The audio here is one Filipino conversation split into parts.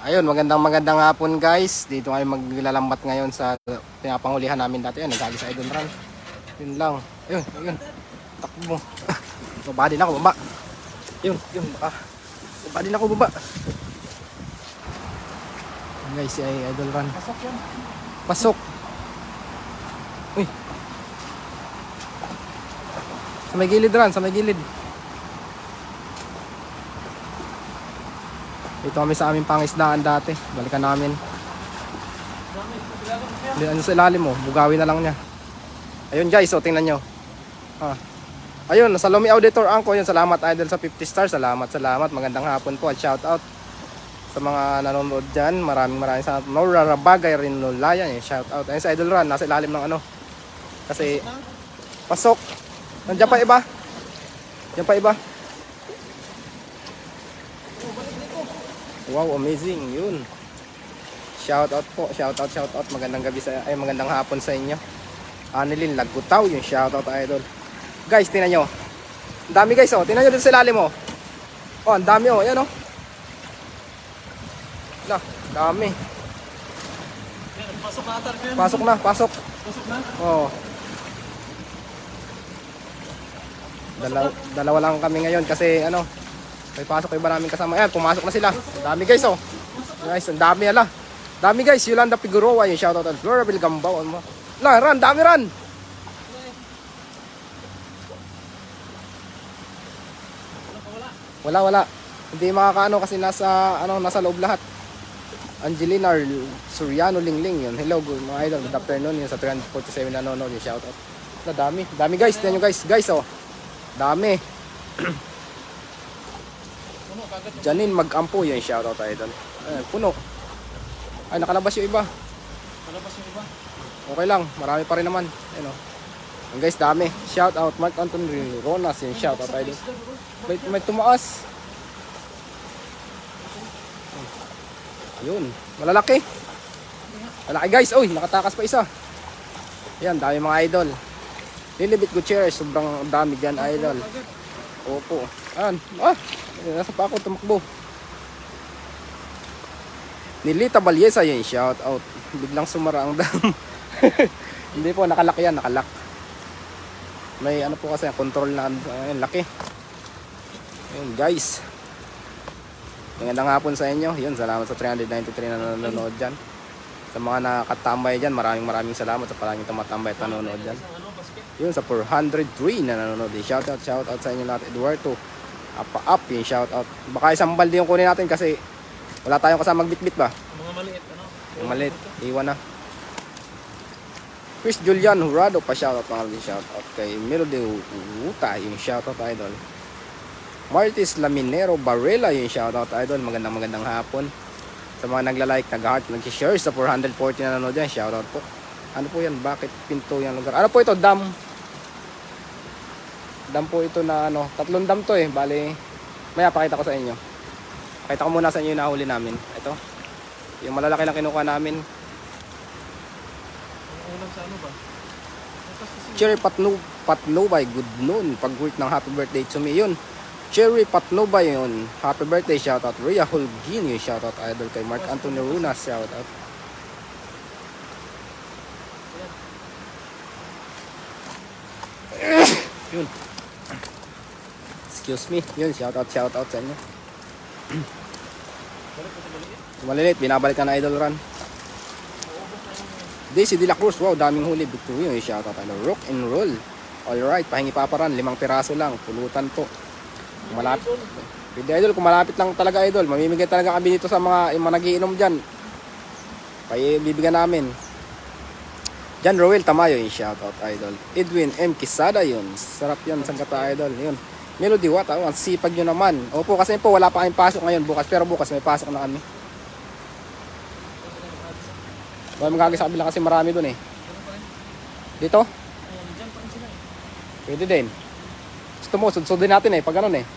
Ayun, magandang hapon guys. Dito kayo maglalambat ngayon sa pinapangulihan namin dati. Ayun, nagsali sa Idol Run. Yun lang. Ayun, ayun. Takbo mo. Baba din ako, baba. Yun, baka. Baba din ako, baba. Ayun guys, si Idol Run. Pasok yan. Pasok. Uy. Sa may gilid Run, sa may gilid. Dito kami sa aming pangisdaan dati. Balikan namin. Ano sa ilalim mo, bugawi na lang niya. Ayun guys, so tingnan nyo. Ayun, nasa Lumi Auditor Angko. Yun, salamat Idol sa 50 stars. Salamat. Magandang hapon po at shout out sa mga nanonood dyan. Maraming salamat. Nora Rabagay rin Nulayan. Shout out. Ayun sa Idol Run, nasa ilalim ng ano. Kasi, pasok. Nandiyan pa iba. Nandiyan pa iba. Wow, amazing. Yun. Shout out po. Shout out. Magandang gabi magandang hapon sa inyo. Anilin Lagutaw, yung shout out Idol. Guys, tingnan nyo. Ang dami guys, oh. Tingnan nyo dito sa ilalim, oh. Oh, ang dami, oh. Ayan, oh. Na, dami. Pasok na atar kayo. Pasok na. Pasok na? Oh. Dalawa lang kami ngayon kasi ano, may pasok iba namin kasama. Ayan, pumasok na sila. Ang dami guys, oh. Guys, ang dami ala. Dami guys, Yolanda Figueroa, yung shoutout at Flora Bilgambao. Run, dami run. Wala. Hindi makakaano kasi nasa loob lahat. Angelina Suriano Lingling yun. Hello, good mga idol. Good afternoon yun sa 347 nanonood yung shoutout. Dami guys, tingnan nyo guys, oh. Dami. Janine Mag-ampo yung shoutout idol. Puno. Ay, nakalabas yung iba. Okay lang, marami pa rin naman. Ayun, oh. Ang guys, dami. Shoutout Mark Anthony Ronas yung shoutout idol. May tumaas. Ayun, malalaki. Malaki guys, oy, nakatakas pa isa. Yan, dami mga idol. Lilibit Gutierrez, sobrang dami dyan idol. Opo. Ayan, nasa pa ako tumakbo. Nilita Balyesa yun, shout out. Biglang sumara ang dam. Hindi po, nakalak yan, nakalak. May ano po kasi, control na, laki. Ayun guys. Magandang hapon sa inyo. Yun, salamat sa 393 na nanonood dyan. Sa mga nakatambay dyan, maraming salamat sa palaging tumatambay at nanonood dyan. Yun, sa 403 na nanonood. Shout out sa inyo lahat. Eduardo up yung shout out. Baka isang balde yung kunin natin kasi wala tayong kasama magbitbit ba? Mga maliit, ano? Yung maliit, iwan na. Chris Julian Hurado pa shoutout mga shoutout kay Melody Uta yung shoutout idol. Martis Laminero Barrela yung shoutout idol. Magandang hapon. Sa mga nagla-like, nag-heart, nag-share sa 440 na nanonood yan, shoutout po. Ano po yan? Bakit pinto yung lugar? Ano po ito? Dam. Dam po ito na ano, 3 dam to eh. Bali, maya pakita ko sa inyo. Pakita ko muna sa inyo yung nahuli namin. Ito. Yung malalaki lang kinukuha namin. Ulam sa ano ba? Cherry Patnubay, good noon. Pag-work ng happy birthday to me. Yun. Cherry Patnubay yun. Happy birthday, shoutout. Rhea Holguin yung shoutout idol kay Mark Anthony Runas, shoutout. Yun. Excuse me. Yun, shoutout sa inyo. Maliliit, binabalik ka na idol run. Daisy De La Cruz, wow, daming huli. Victory yung shoutout idol. Rock and roll. Alright, pahingi paparan, 5 piraso lang. Pulutan po. Malapit. Pwede idol, kung malapit lang talaga idol. Mamimigay talaga kami dito sa mga nagiinom dyan. Bibigyan namin. Jan Roel Tamayo yung shoutout idol. Edwin M. Quesada yun. Sarap yun, Sanggata idol. Yun. Melody Wata, ang sipag nyo naman. Opo, kasi po wala pa kayong pasok ngayon bukas. Pero bukas may pasok na kami. Wala magagay sa kabila kasi marami dun eh. Dito? Pwede din. Gusto mo, sudsudin natin eh. Pag ganun eh.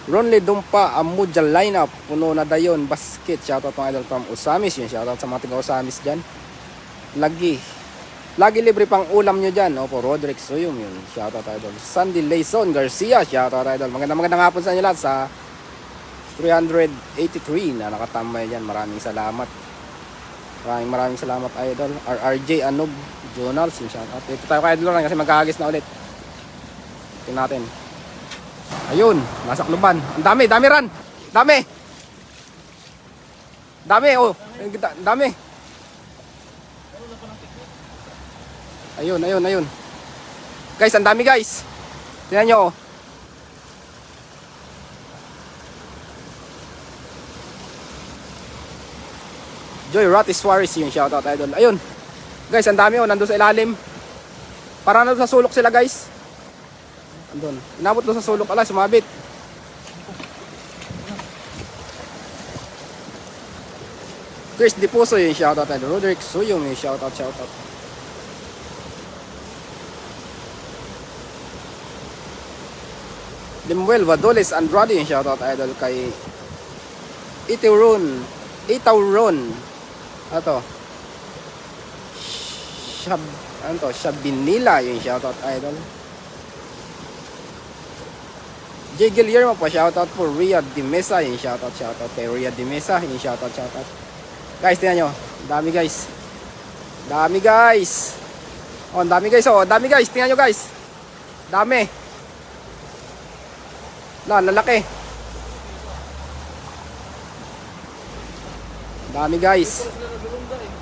Ronly Dumpa, Amudja lineup, puno na dayon, basket, shoutout mga idol from Usamis, yun, shoutout sa mga taga Usamis dyan. Lagi, Lagi libre pang ulam nyo dyan. Opo, Roderick Suyum yun. Shoutout idol. Sandy Layson Garcia. Shoutout idol. Magandang hapon sa inyo lahat sa 383 na nakatambay dyan. Maraming salamat. Maraming salamat idol. RRJ Anog Journals. Shoutout. Ito tayo kay idol kasi magkahagis na ulit. Tingnan natin. Ayun. Nasa kluban. Ang dami. Dami ran. Dami. Dami. Oh. Dami. Ayun. Guys, ang dami guys. Tingnan nyo. Oh. Joy Ratis Suarez yung shoutout idol. Ayun. Guys, ang dami oh. Nandun sa ilalim. Parang nandun sa sulok sila guys. Andun. Inabot doon sa sulok. Ala, sumabit. Chris Dipuso yung shoutout idol. Roderick Suyong yung shoutout. Limuel Vadoles Andrade yung shoutout idol kay Itauron. Ato. Shabinila yung shoutout idol. J. Guillermo po shoutout po. Riyad Di Mesa yung shoutout kay Riyad Di Mesa yung shoutout. Guys, tingnan nyo. Dami guys. Oh, dami guys. Tingnan nyo guys. Dami. Lalaki. Dami guys.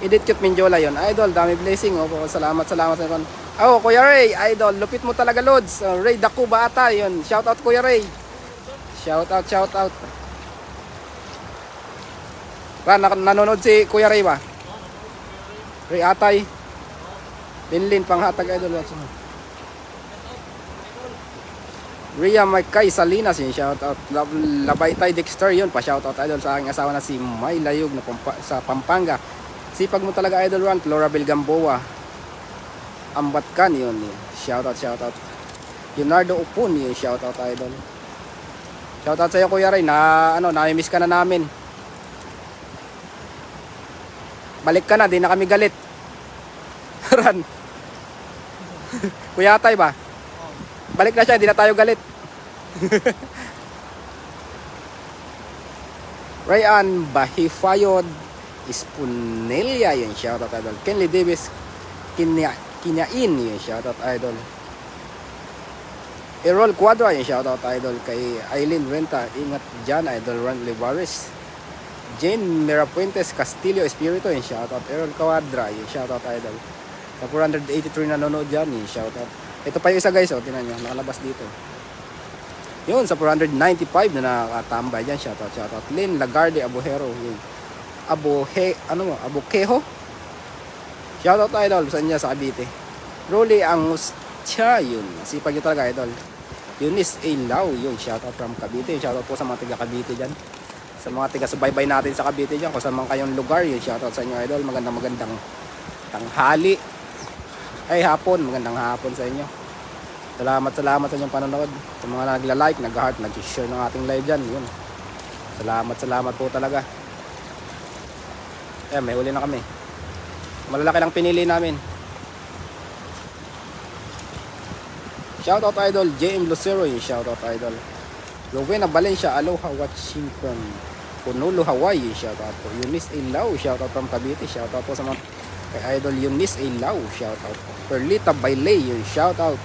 Edit Cute Minjola yun. Idol, dami blessing. Oh, salamat sa inyo. Oh, Kuya Ray, idol, lupit mo talaga loads. Ray Dakuba ata yun. Shoutout Kuya Ray. Shoutout. Nanonood si Kuya Ray ba? Ray Atay. Linlin panghatag idol. Rhea Maykay Salinas yung shoutout. Labaytay Dexter yun pa shoutout idol sa aking asawa na si May Layog na sa Pampanga. Sipag mo talaga idol Ron. Florabel Gamboa. Ambatkan yun. Shoutout. Leonardo Upon yung shoutout idol. Shoutout sa iyo Kuya Ray na nami-miss ka na namin. Balik ka na, di na kami galit. Ran. Kuya Atay ba? Balik na siya, di na tayo galit. Ryan Bahifayod Ispunelia yung shoutout idol. Kenley Davis Kinyain yung shoutout idol. Errol Quadra yung shoutout idol. Kay Aileen Renta, ingat dyan idol. Ron Livares. Jane Mirapuentes Castillo Espiritu yung shoutout. Errol Quadra yung shoutout idol. Sa 483 nanonood dyan yung shoutout. Ito pa yung isa guys, oh, tinan nyo, nakalabas dito. Yun, sa 495 na nakatambay dyan, shoutout. Lynn Lagarde Abuhero, yun. Abukeho? Shoutout idol, sa niya sa Cavite. Rolly Angustia, yun. Sipag yun talaga idol. Eunice A. Lau, yun, shoutout from Cavite. Shoutout po sa mga tiga Cavite dyan. Sa mga tiga subaybay natin sa Cavite dyan, kung saan man kayong lugar, yun, shoutout sa inyo idol. Magandang tanghali. Ay, magandang hapon sa inyo. Salamat sa inyong panonood. Sa mga nagla-like, nag-heart, nag-share ng ating live dyan. Yun. Salamat po talaga. Ayan, may huli na kami. Malalaki lang pinili namin. Shoutout idol, JM Lucero yung shoutout idol. Rowena Valencia, aloha watching from Honolulu, Hawaii. Shoutout po. Eunice Ilaw, shoutout from Cavite. Shoutout po sa mga kay idol Eunice Ilaw, shoutout po. Perlita Bailey, yung shoutout.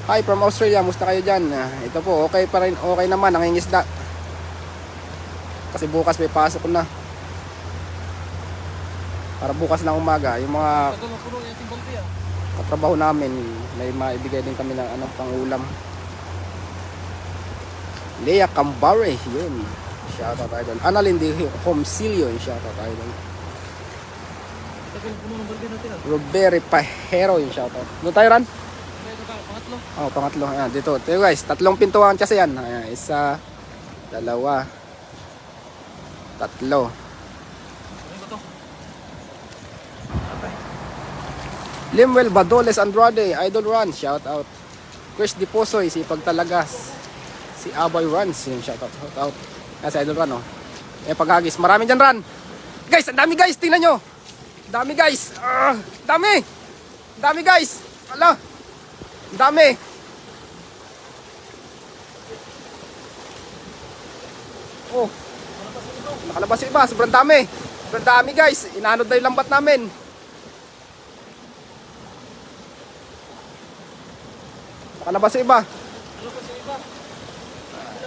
Hi from Australia, musta kayo dyan? Ito po, okay pa rin, okay naman, nangingisda. Kasi bukas may pasok na. Para bukas ng umaga, yung mga katrabaho namin, may maibigay din kami ng pang-ulam. Lea Cambare, yun. Shoutout idol. Annalyn de Homsilio, yung shoutout idol. Robert Pajero, yung shoutout. Doon tayo ran? Oh, pangatlo. Ayan, dito. Tayo guys, tatlong pintuan kasi yan. Ayan, isa, dalawa, tatlo. Limuel Badoles Andrade, Idol Run, shout out. Chris Diposoy, sipag talaga. Si Aboy Runs, yung shout out. Kasi Idol Run, oh. Paghagis, marami dyan Run. Guys, ang dami guys, tingnan nyo. Dami guys. Dami. Ang dami guys. Ala. Ang dami. Oh. Nakalabas yung iba. Sobrang dami. Sobrang dami guys. Inanod na yung lambat namin. Nakalabas yung iba.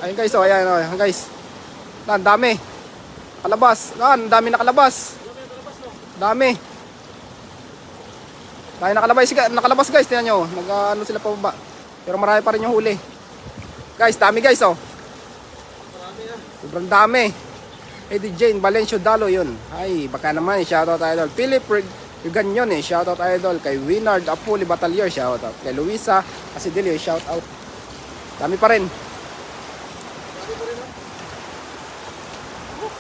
Ayun guys, oh, ayan, oh, guys. Ang dami. Nakalabas. Ang dami nakalabas. Dami. Dahil nakalabas guys, tingnan nyo. Nag-ano sila pababa. Pero marami pa rin yung huli. Guys, dami guys, oh. Sobrang dami. Eddie Jane, Valencio Dalo, yun. Ay, baka naman, shoutout idol. Philip Yuganyon, shoutout idol. Kay Winard Apuli Batalier, shoutout. Kay Luisa Asidilio, shoutout. Dami pa rin.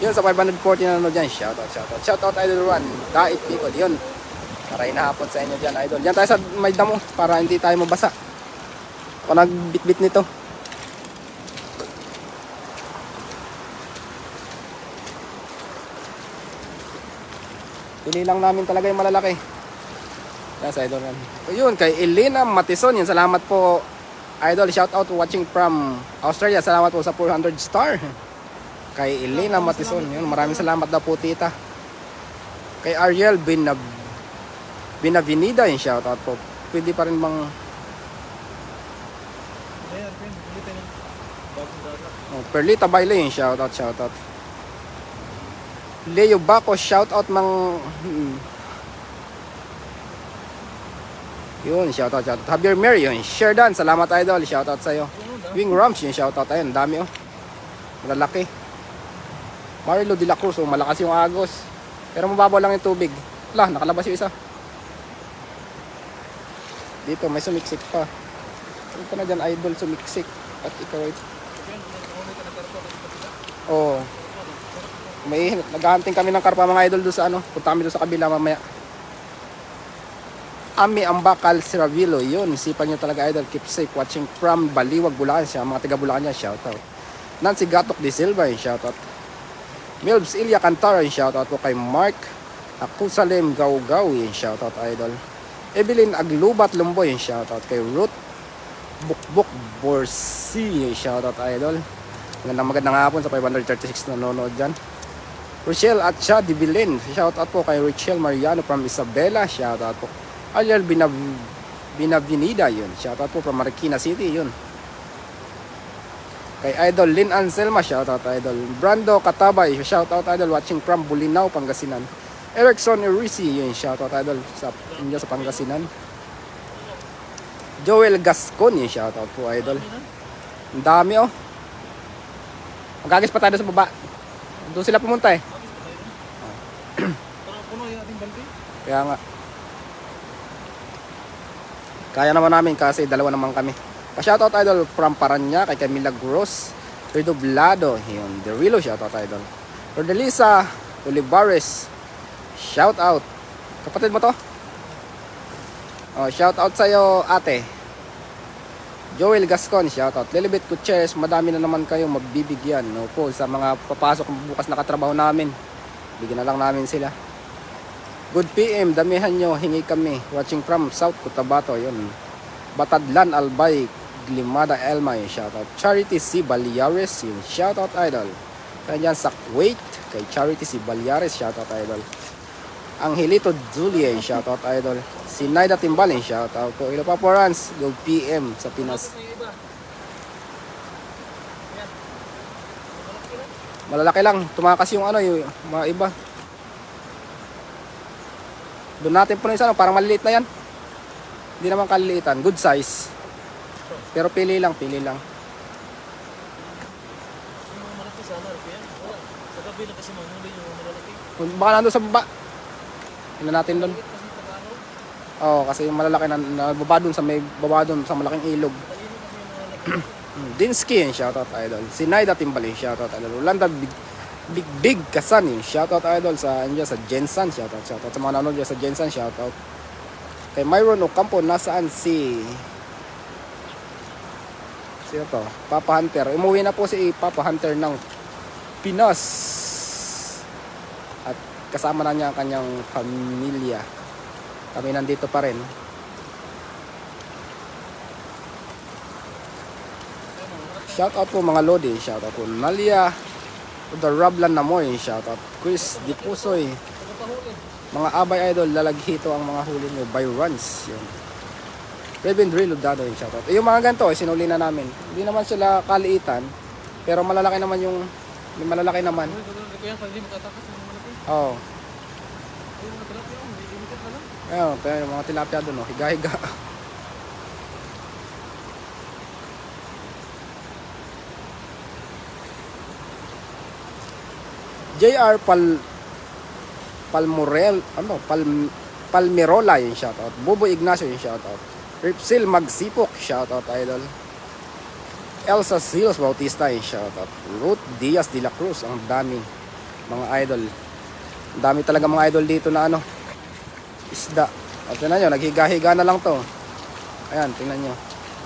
Yun sa 540 na nanood dyan, shoutout. Shoutout idol Juan, Dait Bicol, yun. Para inahapon sa inyo dyan idol. Dyan tayo sa may damo para hindi tayo mabasa. Ako nagbitbit nito. Pili lang namin talaga yung malalaki. Yan sa idol yan. So yun, kay Elena Matison, yun, salamat po idol, shoutout watching from Australia. Salamat po sa 400 star. Kay Elena Matison, yun, maraming salamat daw po tita. Kay Ariel Binavinida, yung shoutout po. Pwede pa rin bang Ayan, friend. Ulitin yung bagong data. oh, Perlita Baile, yung shoutout. Leo Baco, shoutout yun, shoutout. Javier Mary, yun, Sherdan, salamat idol, shoutout sa'yo. Wing Rams, yung shoutout, ayun, dami oh. Malalaki. Marilo de la Cruz, oh, malakas yung agos. Pero mababaw lang yung tubig. Wala, nakalabas yung isa. Dito, may sumiksik pa. Ano pa na dyan, idol, sumiksik. At ikaw ay... Oo. May naghahunting kami ng karpa mga idol doon sa ano. Punta kami doon sa kabila mamaya. Ami Ambakal Siravilo, yun. Isipan nyo talaga idol. Keep safe watching from Baliwag, Bulacan siya. Mga taga Bulacan niya, shoutout. Nancy Gatok de Silva, yung shoutout. Milbs Ilya Cantara, yung shoutout po kay Mark Akusalem Gawgaw, yung shoutout idol. Evelyn Aglubat Lumboy, yung shoutout kay Ruth Bukbuk Borsi, yung shoutout idol. Magandang hapon sa 536 na nanonood dyan. Rochelle Atcha Dibilin, shoutout po kay Rochelle Mariano from Isabela, shoutout po. Ariel Binavinida, yun, shoutout po from Marikina City, yun. Kay Idol Lynn Anselma, shoutout idol. Brando Katabay, shoutout idol watching from Bulinaw, Pangasinan. Erickson Urisi, yun, shoutout idol sa inyo sa Pangasinan. Joel Gascon, yun, shoutout po idol. Ang dami oh. Magagis pa tayo sa baba. Doon sila pumunta eh. Parang puno yung ating balde. Kaya nga. Kaya naman namin kasi dalawa naman kami. Pa-shoutout idol from Parañaque kay Camila Gross, Redoblado, yun, Derilo, shoutout idol. Rodelisa Olivares, shoutout. Kapatid mo to? Oh, shoutout sa'yo ate. Joel Gascon, shoutout. Lilibet Gutierrez, madami na naman kayo magbibigyan. No po, sa mga papasok bukas na katrabaho namin. Bigyan na lang namin sila. Good PM, damihan nyo, hingi kami. Watching from South Cotabato, yun. Batadlan Albay, Glimada Elma, yung shoutout. Charity C. Balyares, yung shoutout idol. Kaya dyan sa Kuwait, kay Charity C. Balyares, shoutout idol. Angelito Julie, shoutout idol. Si Naida Timbal, shoutout po. Ilo pa po runs, Good PM sa Pinas. Malalaki lang, tumakas yung ano, yung mga iba. Doon natin po na isa, parang maliliit na yan. Hindi naman kaliliitan, good size. Pero pili lang. Yung mga malaki sana, yan. Wala. Sa gabi na kasi manghuli yung malalaki. Baka nandun sa baba. Tingnan natin doon. Kasi Tagalog, Oo, kasi yung malalaki na baba doon sa may baba doon sa malaking ilog. talino kasi yung malalaki. Dinsky, yung shoutout idol. Si Naida Timbali, shoutout idol. Rolanda Big Kasan, yung shoutout idol sa inyo sa Jensen, shoutout sa mga nanonood dyan sa Jensen, shoutout. Kay Myron Ocampo, nasaan si sino to? Papa Hunter. Umuwi na po si Papa Hunter ng Pinas. At kasama na niya ang kanyang pamilya. Kami nandito pa rin. Shout out po mga Lodi. Shout out po Nalia. The Rablan Namoy. Shout out Chris Dipusoy. Mga Abay Idol, lalaghito ang mga huli nyo by runs. Yun. Kevin Drill Lugdado yung shoutout. Yung mga ganito, sinuli na namin. Hindi naman sila kaliitan, pero malalaki naman yung malalaki naman. Oo. Ayun, pero yung mga tilapia doon, higa-higa. JR Palmerola yung shoutout. Bobo Ignacio yung shoutout. Ripsil Magsipok, shoutout idol. Elsa Silos Bautista yung shoutout. Ruth Diaz de la Cruz, ang dami mga idol. Ang dami talaga mga idol dito na isda. At tingnan nyo, naghiga-higa na lang to. Ayan, tingnan nyo.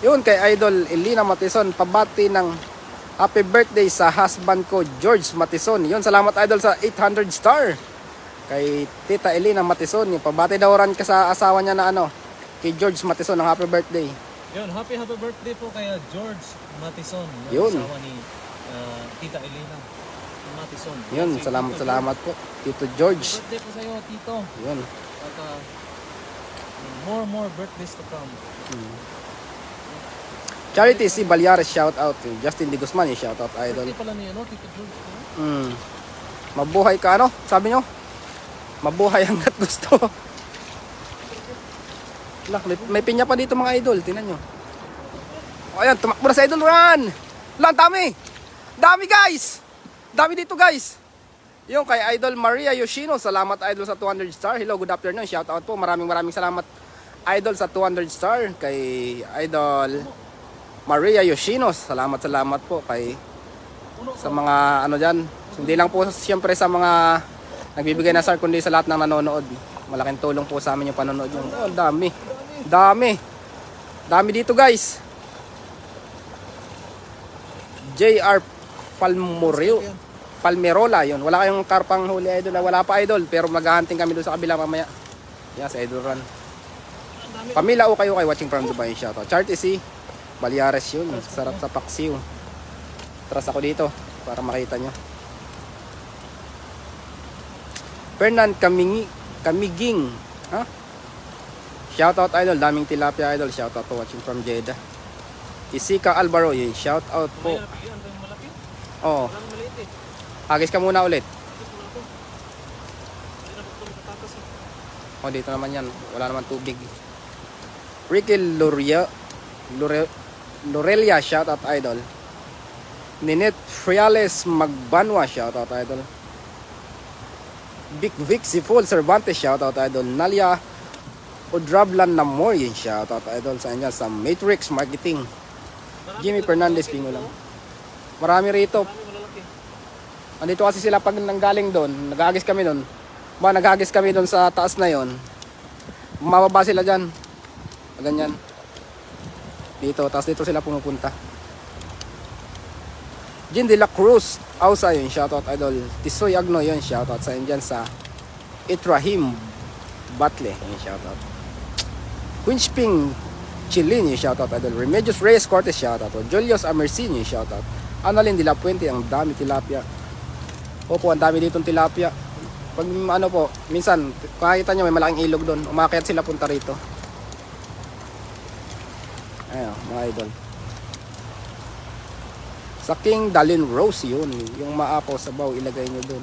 Yun kay idol Elina Matison, pabati ng happy birthday sa husband ko George Matison. Yun, salamat idol sa 800 star. Kay Tita Elina Matison, yung pabati daw rin ka sa asawa niya na kay George Matison ng happy birthday. Yun, happy birthday po kay George Matison, yun. Asawa ni Tita Elena Matison. Yun, salamat po Tito George. Happy birthday po sa iyo, Tito. Yun. At more birthdays to come. Charity C. Balyares, shout out. Justin De Guzman, yung shout out idol. Birthday pala ni Tito George. Mabuhay ka sabi nyo? Mabuhay hanggat gusto. May pinya pa dito mga idol, tingnan nyo. O ayan, tumakbo na sa idol, run! Lang, dami! Dami guys! Dami dito guys! Yung kay Idol Maria Yoshino, salamat idol sa 200 star. Hello, good afternoon, shout out po. Maraming salamat idol sa 200 star. Kay Idol Maria Yoshino, salamat po kay sa mga dyan. Hindi lang po siyempre sa mga nagbibigay na star, kundi sa lahat ng nanonood. Malaking tulong po sa amin yung panonood nyo. Oh, dami dito guys. JR Palmerola, yun. Wala kayong karpang huli idol. Wala pa idol, pero maghahunting kami doon sa kabila mamaya. Yan, sa Idol Run. Pamila o kayo kay watching from Dubai, shoutout. Charity C. Balyares yun. Sarap sa paksiw. Tras ako dito para makita nyo. Fernan Kamiging. Ha? Shoutout idol. Daming tilapia idol. Shoutout po watching from Jeddah. Isika Alvaro yun. Shoutout po. Oo. Agis ka muna ulit. Oh, dito naman yan. Wala naman tubig. Ricky Lorelia, shoutout idol. Ninette Friales Magbanwa, shoutout idol. Big Vic Sifol Cervantes, shoutout idol. Nalia Odrablan Namoy, shoutout idol sa inyo sa Matrix Marketing. Jimmy Fernandez, pingo lang. Marami rito. Andito kasi sila pag nanggaling doon, nag-agis kami doon. Nag-agis kami doon sa taas na yon. Mababa sila dyan. Ganyan. Dito, tapos dito sila pumupunta. Jean de la Cruz, Ausa yun, shoutout idol. Tisoy Agno yun, shoutout sa inyo dyan sa Itrahim Batle, yun, shoutout. Quinchping Chilin, yung shoutout idol. Remedios Reyes Cortez, shoutout. Julius Amersin, yung shoutout. Annalyn de la Puente, ang dami tilapia. Opo, ang dami ditong tilapia. Pag po, minsan, kahita nyo may malaking ilog doon. Umakyat sila punta rito. Ayun, mga idol. Sa King Dalin Rose yun. Yung maapaw sabaw, ilagay nyo doon.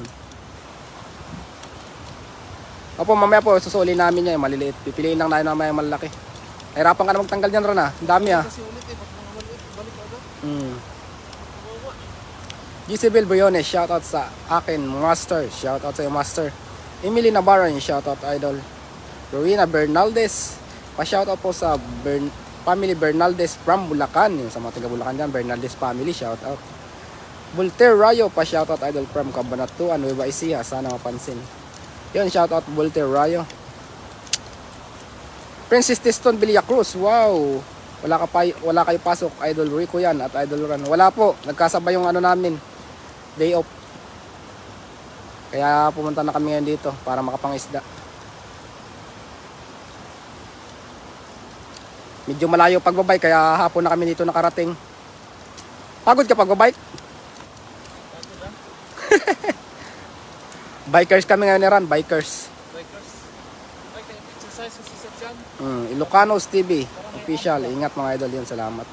Opo, mamaya po, susuli namin niya. Maliliit. Pipiliin lang tayo na may malaki. Hirapan ka na magtanggal niyan ron Ang dami Gisabel Briones, shoutout sa akin, Master. Shoutout sa iyo, Master. Emily Navarro, shoutout idol. Rowena Bernaldez, pa-shoutout po sa family Bernaldez from Bulacan. Yung sa mga taga Bulacan dyan, Bernaldez family, shoutout. Voltaire Rayo, pa-shoutout idol from Cabanatuan, Nueva Ecija. Sana mapansin. Yun, shoutout Voltaire Rayo. Princess Tiston Villacruz, wow. Wala kayo pasok, Idol Rico yan at Idol Ran. Wala po, nagkasabay yung namin. Day off. Kaya pumunta na kami ngayon dito para makapangisda. Medyo malayo pagbabay kaya hapon na kami dito nakarating. Pagod ka pagbabike? Ako lang. Bikers kami ngayon ni Ran, bikers. Bikers. Bike and exercise sa sasakyan. Ilocanos TV, official. Ingat mga idol yun, salamat.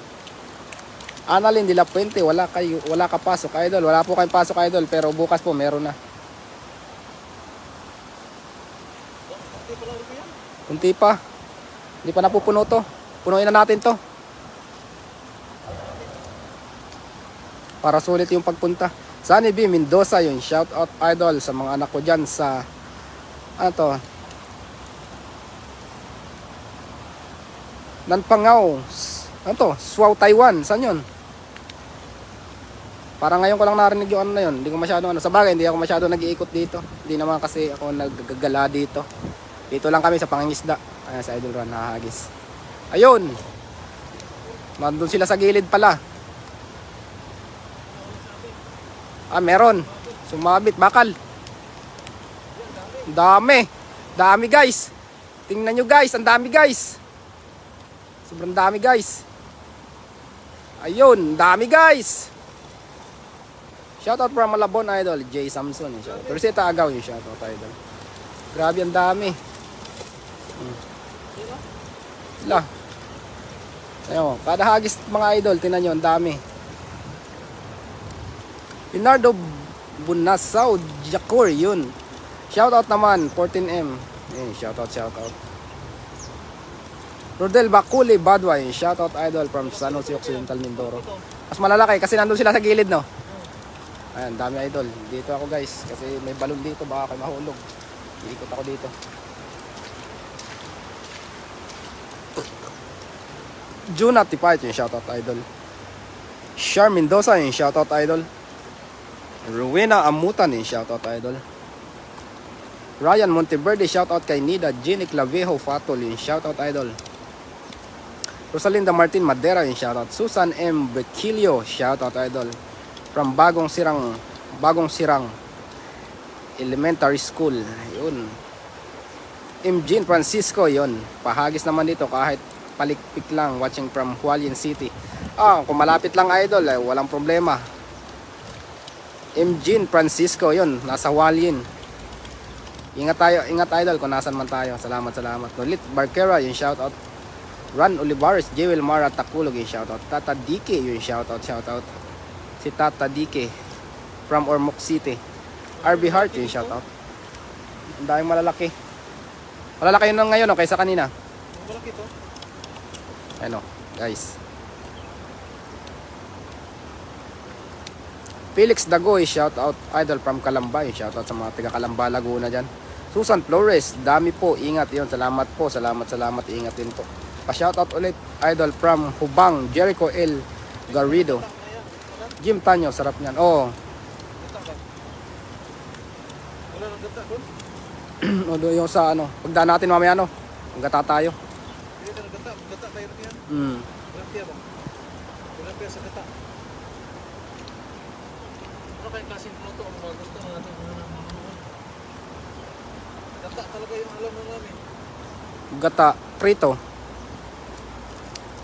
Annalyn de la Puente, wala ka pasok idol. Wala po kayong pasok idol, pero bukas po meron na. Hindi pala rin yan. Kunti pa. Hindi pa napupuno to. Punuin na natin to. Para sulit yung pagpunta. Sunny B Mendoza yun. Shout out idol sa mga anak ko dyan sa ano to? Nanpangaw. Ano to? Suao, Taiwan. Saan yun? Parang ngayon ko lang narinig yung ano na yun. Hindi ko masyado ano. Sa bagay, hindi ako masyado nag-iikot dito. Hindi naman kasi ako naggagala dito. Dito lang kami sa pangingisda. Ayan sa Idol Ron, nakahagis. Ayun! Nandun sila sa gilid pala. Meron. Sumabit, bakal. Dami. Dami guys. Tingnan nyo guys, ang dami guys. Sobrang dami guys. Ayun, dami guys. Shoutout from Malabon idol, Jay Samson. Rosetta Agaw yung shoutout idol. Grabe ang dami. Lah. Ayun, kada hagis mga idol, tingnan nyo, ang dami. Leonardo Bunasaw Jacor, yun. Shoutout naman, 14M. Ayun, shoutout. Rodel Bakuli Badwa, yun. Shoutout idol from San Jose Occidental, Mindoro. Mas malalaki kasi nandun sila sa gilid, no? Ayan, dami idol. Dito ako guys, kasi may balon dito, baka kayo mahulog. Iikot ako dito. Juna Tipait yung shoutout idol. Char Mendoza yung shoutout idol. Rowena Amutan yung shoutout idol. Ryan Monteverde shoutout kay Nida. Jenny Clavejo Fatol yung shoutout idol. Rosalinda Martin Madera yung shoutout. Susan M. Bequilio shoutout idol. From Bagong Sirang Elementary School. Yun. Jean Francisco yun. Pahagis naman dito kahit palikpik lang, watching from Hualien City. Kung malapit lang idol, walang problema. Jean Francisco yun, nasa Hualien. Ingat idol kung nasan man tayo. Salamat. Nolit Barquera yung shoutout. Ran Olivares, Jewel Mara Takulog yung shoutout. Tata Dike yung shoutout. Si Tata Dike from Ormoc City. RB Heart yung shoutout. Ang daming malalaki. Malalaki yun ngayon kaysa kanina. Malaki to. Ano, guys. Felix Dagoy, shoutout idol from Calamba. Shoutout sa mga taga Calamba, Laguna dyan. Susan Flores, dami po, ingat yun. Salamat po, salamat, ingat din po. Pa-shoutout ulit idol from Hubang, Jericho L. Garrido. Jim Tanyo, sarap niyan. Gata ba? Wala nang gata doon? O yung sa ano, pagdaan natin mamaya no. Gata tayo. Hindi ka nang gata. Gata tayo rin yan. Tilapia ba? Tilapia sa gata. Ano kayong klaseng luto ang mga gusto natin mga nanonood? Gata talaga yung alam na namin. Gata, prito.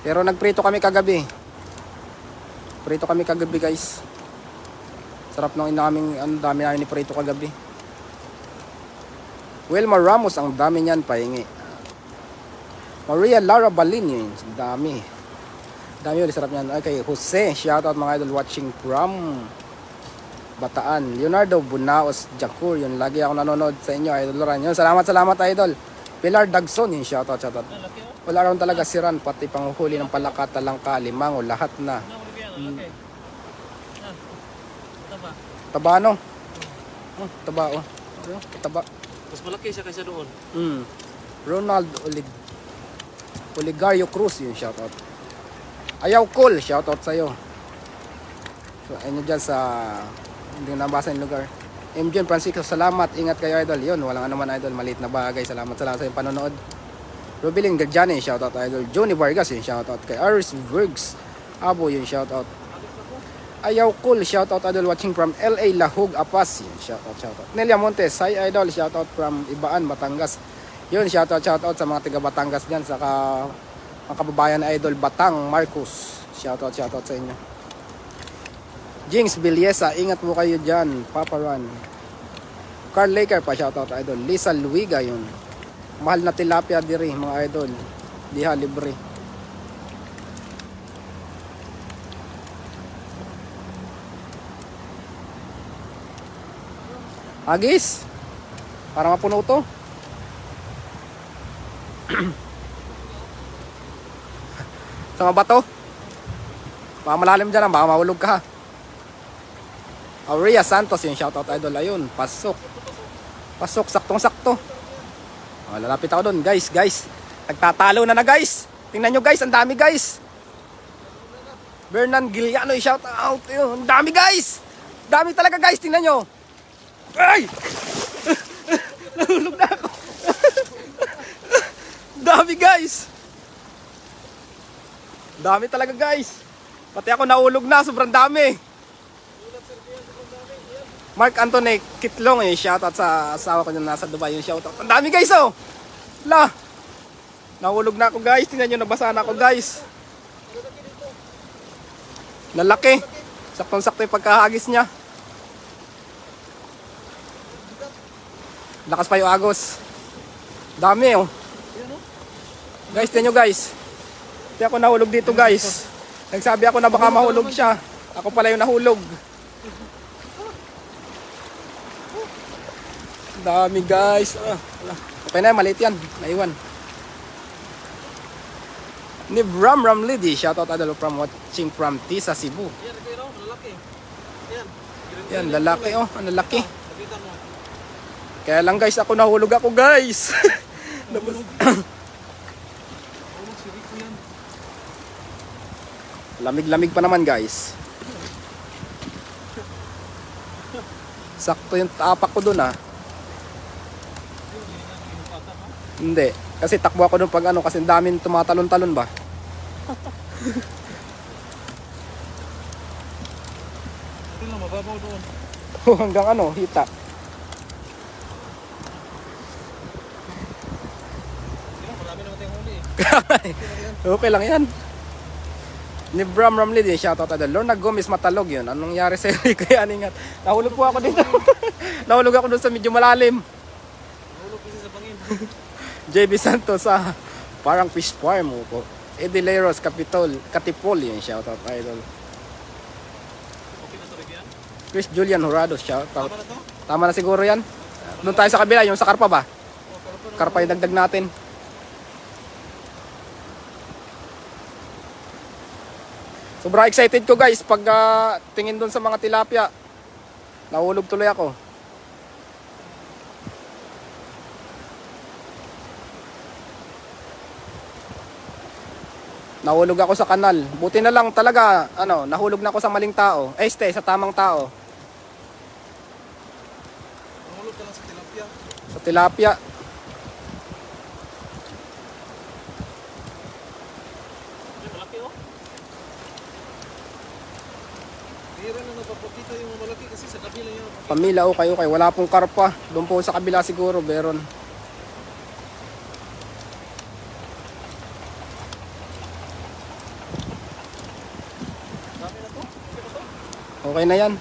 Pero nagprito kami kagabi. Prito kami kagabi guys. Sarap ng inaming, dami namin ni prito kagabi. Wilmar Ramos, ang dami niyan, pahingi. Maria Lara Balin, yun, dami. Dami yun, sarap niyan. Okay, Jose, shoutout mga idol watching from Bataan. Leonardo Bunaos Jacur, yun, lagi ako nanonood sa inyo, idol Ran. Yun, salamat Idol. Pilar Dagson, yun, shoutout. Wala ron talaga si Ran, pati panghuli ng palaka, talangka, limango, lahat na. Malaki. Taba. Taba no? Taba oh. Taba. Mas malaki siya kaysa doon. Ronald Oligario Cruz yung shoutout. Ayaw cool, shoutout sa'yo. So ayun dyan sa hindi nabasa yung lugar. MJ Francisco, salamat. Ingat kayo idol. Yun, walang anuman idol. Maliit na bagay. Salamat sa yung panonood. Rubilin Gadjani, shoutout idol. Johnny Vargas yung shoutout. Kay Aris Virgs Abo yung shoutout. Ayaw cool, shoutout idol watching from LA Lahug Apas. Yun, shoutout. Nelia Montes, hi idol, shoutout from Ibaan, Batangas. Yun, shoutout sa mga taga Batangas diyan, saka mga kababayan na idol Batang Marcos. Shoutout sa inyo. Jinx Bilyesa, ingat po kayo dyan. Papa Ron. Carl Laker pa, shoutout idol. Lisa Luiga yun. Mahal na tilapia diri mga idol. Diha libre. Agis. Para mapuno to. Sa mga bato. Baka malalim dyan, baka mahulog ka. Aurea Santos yung shoutout idol. Ayun, pasok. Pasok, saktong-sakto. Oh, lalapit ako doon, guys. Nagtatalo na guys. Tingnan nyo guys, ang dami guys. Bernan Giliano yung shoutout. Ayun, ang dami guys. Dami talaga guys, tingnan nyo. Ay! Nahulog na ako. Dami guys. Dami talaga guys. Pati ako nahulog na, sobrang dami. Mark Anthony Kitlong eh, shoutout sa asawa ko na nasa Dubai yung shoutout. Ang dami guys oh. La. Nahulog na ako guys, tingnan niyo nabasa na ako guys. Lalaki. Saktong-sakto yung pagkahagis niya. Lakas pa yung agos. Dami oh. Guys, tingnan nyo guys. Hindi ako nahulog dito guys. Nagsabi ako na baka mahulog siya. Ako pala yung nahulog. Dami guys. Okay na, maliit yan. Naiwan. Ni Bram Ramlidi. Shoutout idol from watching from Tisa, Cebu. Yan, ito yun, lalaki. Yan. Yan, lalaki oh. Ang lalaki. Nakita mo. Kaya lang guys, ako nahulog ako guys. Lamig-lamig pa naman guys. Sakto yung tapak ko dun ah. Hindi. Kasi takbo ako dun pag ano, kasi daming tumatalon-talon ba. Ito lang, mababaw doon. Hanggang ano, hita. Marami naman tayong huli. Okay lang yan. Ni Bram Ramlid eh, shoutout idol. Lorna Gomez Matalog yun. Anong nangyari sa iyo? Kaya aningat. Nahulog po ako dito. Nahulog ako dun sa medyo malalim. Nahulog kasi sa bangin. JB Santos sa parang fish farm mo po. Edileros Katipol yun, shoutout idol. Okay na sa bigyan? Chris Julian Horado, shoutout. Tama na to? Tama na siguro yan. Doon tayo sa kabila, yung sa karpa ba? Karpa yung dagdag natin. Sobrang excited ko guys pag tingin doon sa mga tilapia. Nahulog tuloy ako. Nahulog ako sa kanal. Buti na lang talaga, ano, nahulog na ako sa maling tao. Sa tamang tao. Nahulog ka lang sa tilapia. Sa tilapia. Ay, malaki oh. Bihira na napapakita yung malaki kasi sa kabila yun. Pamila o kayo kay wala pong karpa. Doon po sa kabila siguro, meron. Dami na to. Okay na to. Okay na yan.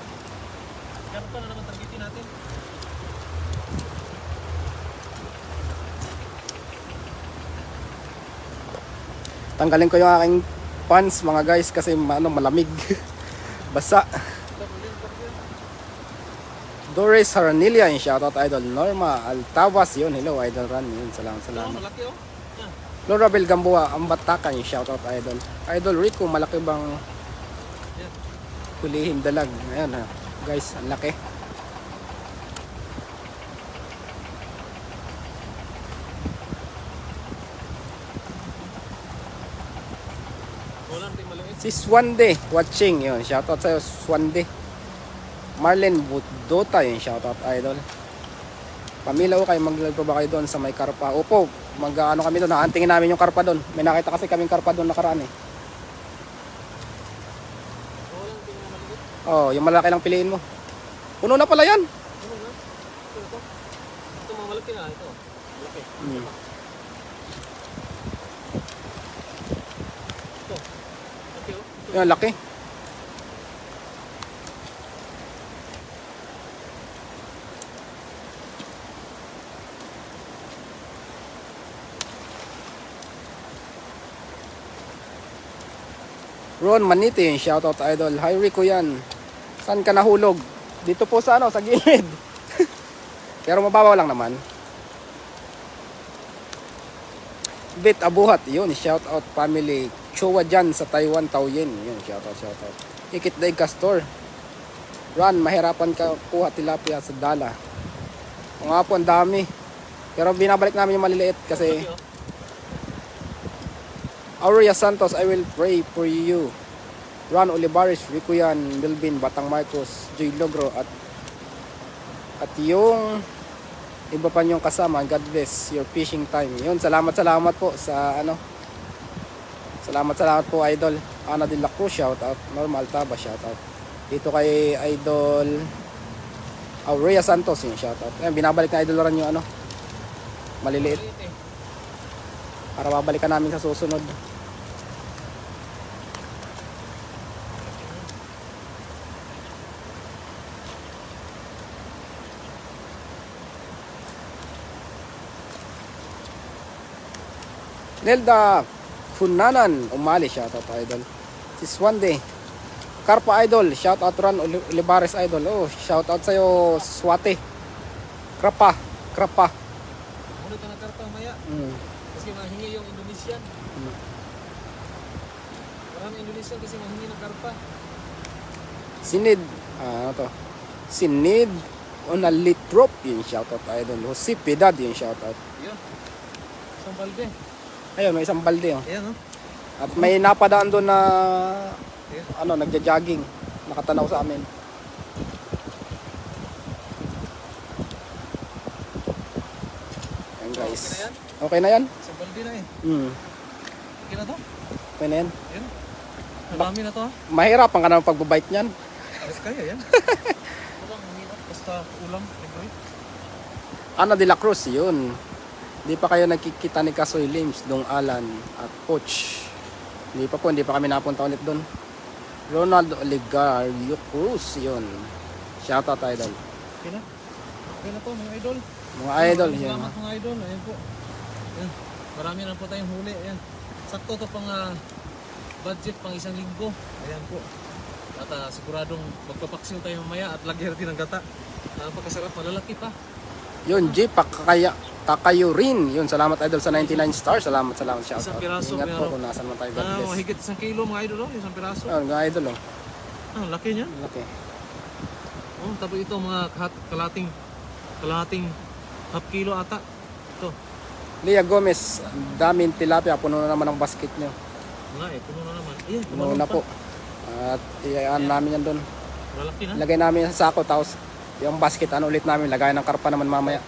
Gano'n pa na naman targetin natin. Tanggalin ko yung aking pants mga guys kasi ano, malamig. Basa. Doris Haranilia yung shoutout idol. Norma Altavas yun. Hello idol Ran yun. Salamat. Malaki oh. Yan. Laura Bel Gamboa Ambatakan yung shoutout idol. Idol Rico, malaki bang Yan. hulihin dalag? Ayan ha. Guys, ang laki. Wala natin maliit. Si Swande watching yun. Shoutout sa'yo Swande. Marlene Budota yung shoutout idol. Pamila o kayo, maglalaro ba kayo doon sa may karpa? Opo, mag-ano kami doon, naantingin namin yung karpa doon. May nakita kasi kaming karpa doon nakaraan eh. Wala natin mga maliit. Oh, yung malaki lang piliin mo. Puno na pala yan. Ano nga? Ito na to. Ito mga malaki na. Ito. Malaki. Hmm. Ito. Malaki oh. Ito. Yan, laki. Ron Maniti, shoutout idol. Hi Rico yan. Saan ka nahulog? Dito po sa sa gilid. Pero mababaw lang naman. Bit Abuhat, yun, shoutout family. Chowa dyan sa Taiwan, Taoyin. Yun, shoutout. Ikit Day Castor. Ron, mahirapan ka kuha tilapia sa dala. O nga po, ang dami. Pero binabalik namin yung maliliit kasi Aurea Santos, I will pray for you. Ron Olivares, Rico yan, Melvin, Batang Marcos, Joy Logro, at yung iba pa niyong kasama. God bless your fishing time. Yun, salamat po sa Salamat po idol. Ana de la Cruz, shout out. Normal Taba, shout out. Dito kay idol Aurea Santos, yung shout out. Ayan, binabalik na idol rin yung maliliit. Para babalikan namin sa susunod. Nelda Kunanan, umali, shoutout idol. Si Swande Karpa idol, shoutout Ron Olivares idol. Oh, shoutout sa'yo Swate. Krapa. Muna ka na karpa maya. Kasi mahingi yung Indonesian. Marami Indonesian kasi mahingi ng karpa. Sinid, Sinid Onalitrop, yung shoutout idol. Jose Piedad, yung shoutout. Yun. Isang balde. Ayun, may isang balde. Oh. Ayan oh. At may napadaan doon na Ayan. nagja-jogging. Nakatanaw sa amin. Ayan guys. Okay na yan? Okay na yan? Isang balde na eh. Okay na to? Okay na yan. Ayan. Marami na to ha? Mahirapan ka na ng pagbabite niyan. Yes, kaya yan. Walang mahirap. Basta ulam. Libre. Ana de la Cruz, yun. Hindi pa kayo nagkikita ni Kasoy Lims, Dong Alan at Poch. Hindi pa kami napunta ulit doon. Ronald Oligario Cruz, yun. Shoutout idol. Okay na? Okay na to mga idol. Mga idol, yun. Salamat mga idol. Ayan po. Ayan. Marami na po tayong huli. Ayan. Sakto to pang budget pang isang linggo. Ayan po. At siguradong magpapaksiw tayo mamaya at lagyan natin ng gata. Napakasarap, malalaki pa. Yun, J. Kakayo rin. Yun, salamat idol sa 99 stars. Salamat, shoutout. Isang piraso, Ingat po meron. kung nasan man tayo. God bless. Mahigit 1 kilo mga idol. Oh. Isang piraso. Ayun, mga idol, oh. Laki niya. Laki. Oh, tapos ito mga kalahating half kilo ata. Ito. Leah Gomez, daming tilapia. Puno na naman ang basket nyo. Nga eh, puno na naman. Ayan, Puno na po. At iyan namin yan doon. Malaki na. Lagay namin sa sako, tapos yung basket, ulit namin, lagay ng karpa naman mamaya.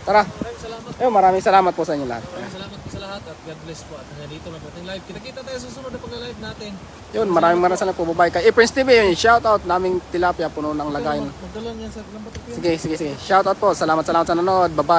Tara. Maraming salamat. Maraming salamat po sa inyo lahat. Maraming salamat po sa lahat at God bless po. At dito na po ating live. Kita-kita tayo sa susunod na pag-live natin. Yun, maraming salamat po, bye. Kay Prince TV, yun, shoutout naming tilapia, puno ng lagayin. Magdala niyan sa lambat. Sige. Shoutout po. Salamat sa nanonood. Bye-bye.